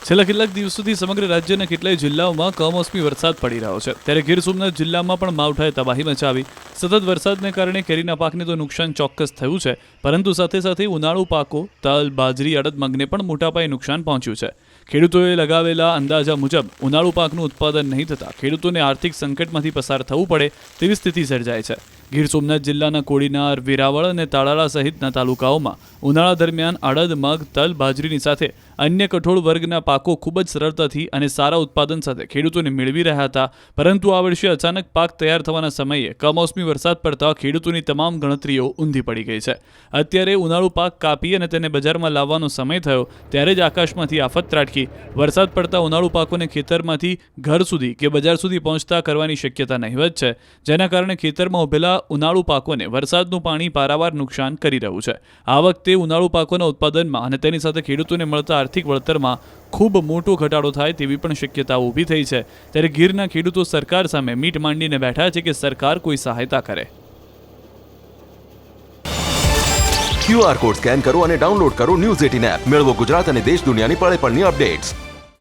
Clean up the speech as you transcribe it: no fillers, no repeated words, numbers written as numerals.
છેલ્લા કેટલાક દિવસોથી સમગ્ર રાજ્યના કેટલાય જિલ્લાઓમાં કમોસમી વરસાદ પડી રહ્યો છે, ત્યારે ગીર સોમનાથ જિલ્લામાં પણ માવઠાએ તબાહી મચાવી. સતત વરસાદને કારણે કેરીના પાકને તો નુકસાન ચોક્કસ થયું છે, પરંતુ સાથે સાથે ઉનાળુ પાકો તલ, બાજરી, અડદ, મગને પણ મોટા પાયે નુકસાન પહોંચ્યું છે. ખેડૂતોએ લગાવેલા અંદાજા મુજબ ઉનાળુ પાકનું ઉત્પાદન નહીં થતાં ખેડૂતોને આર્થિક સંકટમાંથી પસાર થવું પડે તેવી સ્થિતિ સર્જાય છે. ગીર સોમનાથ જિલ્લાના કોડીનાર, વેરાવળ અને તાલાળા સહિતના તાલુકાઓમાં ઉનાળા દરમિયાન અડદ, મગ, તલ, બાજરીની સાથે અન્ય કઠોળ વર્ગના પાકો ખૂબ જ સરળતાથી અને સારા ઉત્પાદન સાથે ખેડૂતોને મેળવી રહ્યા હતા, પરંતુ આ વર્ષે અચાનક પાક તૈયાર થવાના સમયે કમોસમી વરસાદ પડતા ખેડૂતોની તમામ ગણતરીઓ ઊંધી પડી ગઈ છે. અત્યારે ઉનાળુ પાક કાપી અને તેને બજારમાં લાવવાનો સમય થયો ત્યારે જ આકાશમાંથી આફત ત્રાટકી. વરસાદ પડતા ઉનાળુ પાકોને ખેતરમાંથી ઘર સુધી કે બજાર સુધી પહોંચતા કરવાની શક્યતા નહિવત છે, જેના કારણે ખેતરમાં ઉભેલા ઉનાળુ પાકોને વરસાદનું પાણી પારાવાર નુકસાન કરી રહ્યું છે. આ વખતે ઉનાળુ પાકોના ઉત્પાદનમાં અને તેની સાથે ખેડૂતોને મળતા આર્થિક વળતરમાં ખૂબ મોટો ઘટાડો થાય તેવી પણ શક્યતાઓ ઊભી થઈ છે. ત્યારે ગીરના ખેડૂતો સરકાર સામે મીટ માંડીને બેઠા છે કે સરકાર કોઈ સહાયતા કરે. QR કોડ સ્કેન કરો અને ડાઉનલોડ કરો ન્યૂઝ 18 એપ. મેળવો ગુજરાત અને દેશ દુનિયાની પળે પળની અપડેટ્સ.